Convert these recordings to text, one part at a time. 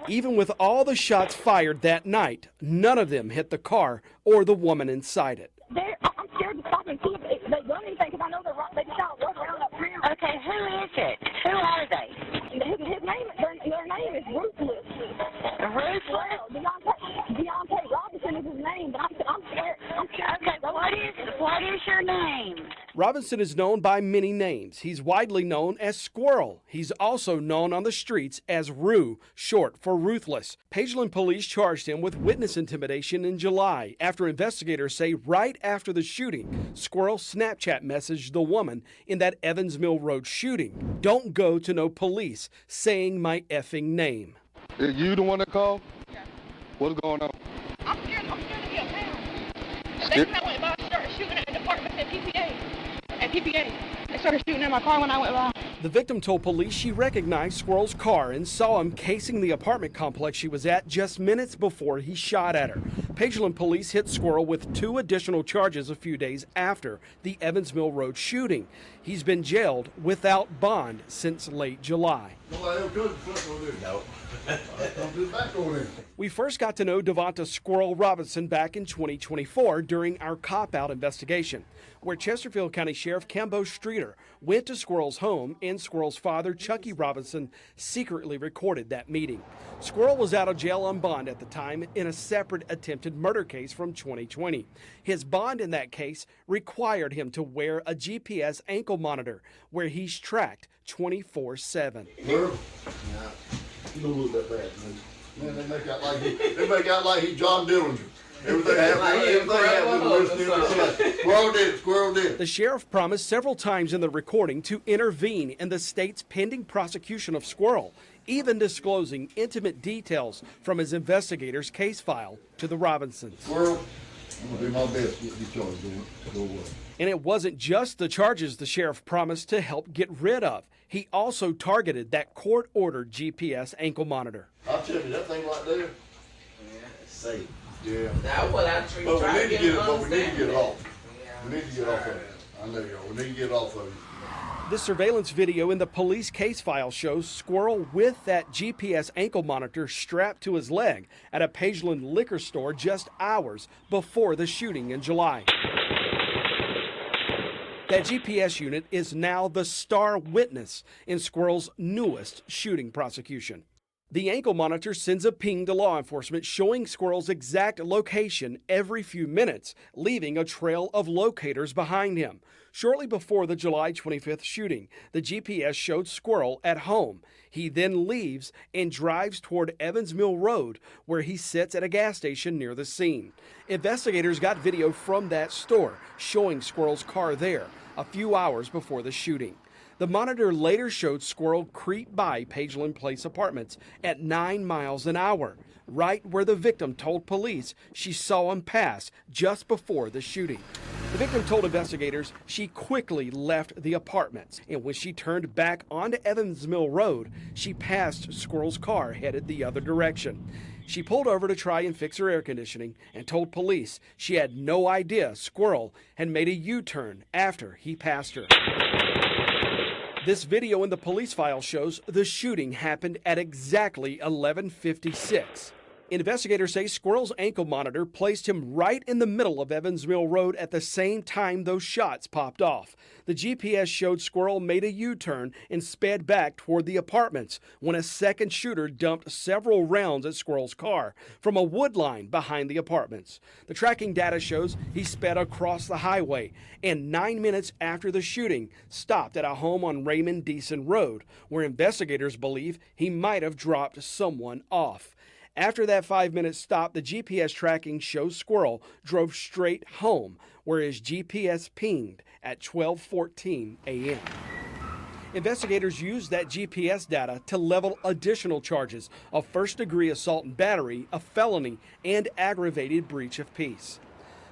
Even with all the shots fired that night, none of them hit the car or the woman inside it. I'm scared to stop and see if they done anything because I know they shot one round up town. Okay, who is it? Who are they? His name, their name is Ruthless. Ruthless? Deontay Robinson is his name, but I'm scared. Okay, what is your name? Robinson is known by many names. He's widely known as Squirrel. He's also known on the streets as Rue, short for Ruthless. Pageland police charged him with witness intimidation in July after investigators say right after the shooting, Squirrel Snapchat messaged the woman in that Evans Mill Road shooting, "Don't go to no police saying my effing name." Is you the one that called? Yeah. What's going on? I'm scared to get a pound. They went by and started shooting at the department at PPA. They started shooting in my car when I went by. The victim told police she recognized Squirrel's car and saw him casing the apartment complex she was at just minutes before he shot at her. Pageland police hit Squirrel with 2 additional charges a few days after the Evans Mill Road shooting. He's been jailed without bond since late July. No. We first got to know Devonta Squirrel Robinson back in 2024 during our cop-out investigation, where Chesterfield County Sheriff Cambo Streater went to Squirrel's home and Squirrel's father, Chucky Robinson, secretly recorded that meeting. Squirrel was out of jail on bond at the time in a separate attempted murder case from 2020. His bond in that case required him to wear a GPS ankle monitor where he's tracked 24/7. You don't look that bad, man. They make out like he John Dillinger. Squirrel did. The sheriff promised several times in the recording to intervene in the state's pending prosecution of Squirrel, even disclosing intimate details from his investigators' case file to the Robinsons. Squirrel, I'm gonna do my best to get you charged. Go away. And it wasn't just the charges the sheriff promised to help get rid of. He also targeted that court-ordered GPS ankle monitor. I'll tell you, that thing right there. Yeah, it's safe. Yeah. That's what I treat. But we need to get it off. Yeah. We need to get off of it. I know y'all. We need to get off of it. This surveillance video in the police case file shows Squirrel with that GPS ankle monitor strapped to his leg at a Pageland liquor store just hours before the shooting in July. That GPS unit is now the star witness in Squirrel's newest shooting prosecution. The ankle monitor sends a ping to law enforcement showing Squirrel's exact location every few minutes, leaving a trail of locators behind him. Shortly before the July 25th shooting, the GPS showed Squirrel at home. He then leaves and drives toward Evans Mill Road, where he sits at a gas station near the scene. Investigators got video from that store showing Squirrel's car there a few hours before the shooting. The monitor later showed Squirrel creep by Pageland Place Apartments at 9 miles an hour, right where the victim told police she saw him pass just before the shooting. The victim told investigators she quickly left the apartments, and when she turned back onto Evans Mill Road, she passed Squirrel's car headed the other direction. She pulled over to try and fix her air conditioning and told police she had no idea Squirrel had made a U-turn after he passed her. This video in the police file shows the shooting happened at exactly 11:56. Investigators say Squirrel's ankle monitor placed him right in the middle of Evans Mill Road at the same time those shots popped off. The GPS showed Squirrel made a U-turn and sped back toward the apartments when a second shooter dumped several rounds at Squirrel's car from a wood line behind the apartments. The tracking data shows he sped across the highway and 9 minutes after the shooting stopped at a home on Raymond Deason Road, where investigators believe he might have dropped someone off. After that 5-minute stop, the GPS tracking shows Squirrel drove straight home, where his GPS pinged at 12:14 a.m. Investigators used that GPS data to level additional charges of first-degree assault and battery, a felony, and aggravated breach of peace.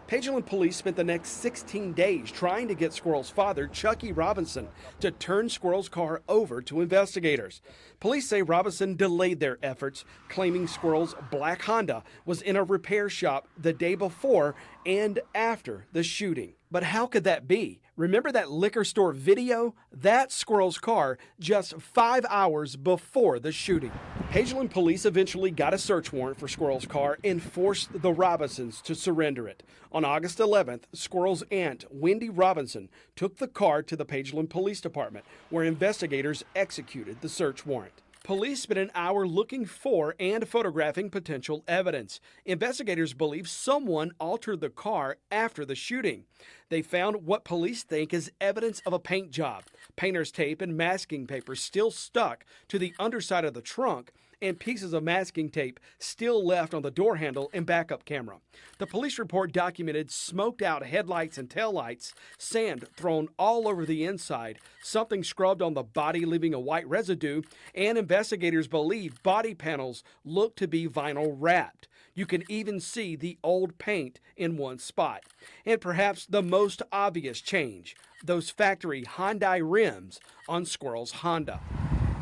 Pageland police spent the next 16 days trying to get Squirrel's father, Chucky Robinson, to turn Squirrel's car over to investigators. Police say Robinson delayed their efforts, claiming Squirrel's black Honda was in a repair shop the day before and after the shooting. But how could that be? Remember that liquor store video? That's Squirrel's car just 5 hours before the shooting. Hageland police eventually got a search warrant for Squirrel's car and forced the Robinsons to surrender it. On August 11th, Squirrel's aunt, Wendy Robinson, took the car to the Pageland Police Department, where investigators executed the search warrant. Police spent an hour looking for and photographing potential evidence. Investigators believe someone altered the car after the shooting. They found what police think is evidence of a paint job. Painter's tape and masking paper still stuck to the underside of the trunk, and pieces of masking tape still left on the door handle and backup camera. The police report documented smoked out headlights and taillights, sand thrown all over the inside, something scrubbed on the body leaving a white residue, and investigators believe body panels look to be vinyl wrapped. You can even see the old paint in one spot. And perhaps the most obvious change, those factory Hyundai rims on Squirrel's Honda.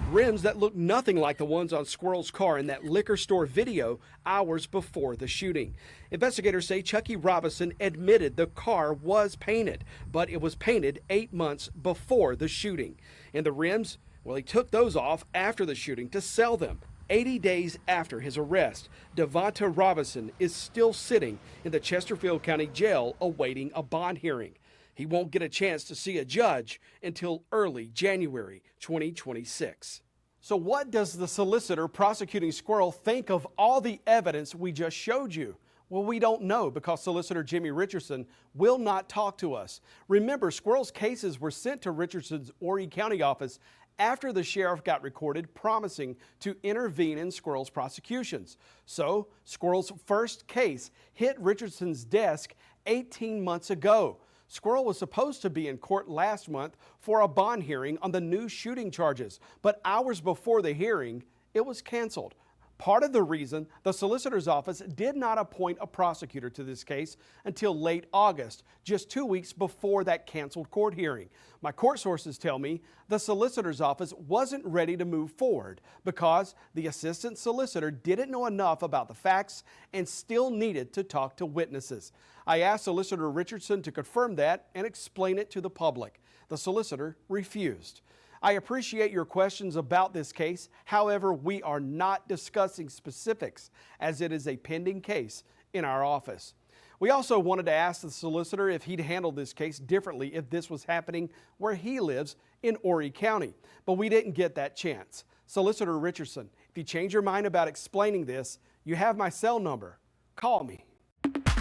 Rims that look nothing like the ones on Squirrel's car in that liquor store video hours before the shooting. Investigators say Chucky Robinson admitted the car was painted, but it was painted 8 months before the shooting. And the rims, well, he took those off after the shooting to sell them. 80 days after his arrest, Devonta Robinson is still sitting in the Chesterfield County Jail awaiting a bond hearing. He won't get a chance to see a judge until early January 2026. So what does the solicitor prosecuting Squirrel think of all the evidence we just showed you? Well, we don't know because Solicitor Jimmy Richardson will not talk to us. Remember, Squirrel's cases were sent to Richardson's Horry County office after the sheriff got recorded promising to intervene in Squirrel's prosecutions. So, Squirrel's first case hit Richardson's desk 18 months ago. Squirrel was supposed to be in court last month for a bond hearing on the new shooting charges, but hours before the hearing, it was canceled. Part of the reason the solicitor's office did not appoint a prosecutor to this case until late August, just 2 weeks before that canceled court hearing. My court sources tell me the solicitor's office wasn't ready to move forward because the assistant solicitor didn't know enough about the facts and still needed to talk to witnesses. I asked Solicitor Richardson to confirm that and explain it to the public. The solicitor refused. I appreciate your questions about this case. However, we are not discussing specifics as it is a pending case in our office. We also wanted to ask the solicitor if he'd handle this case differently if this was happening where he lives in Horry County, but we didn't get that chance. Solicitor Richardson, if you change your mind about explaining this, you have my cell number. Call me.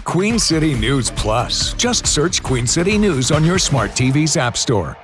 Queen City News Plus. Just search Queen City News on your smart TV's app store.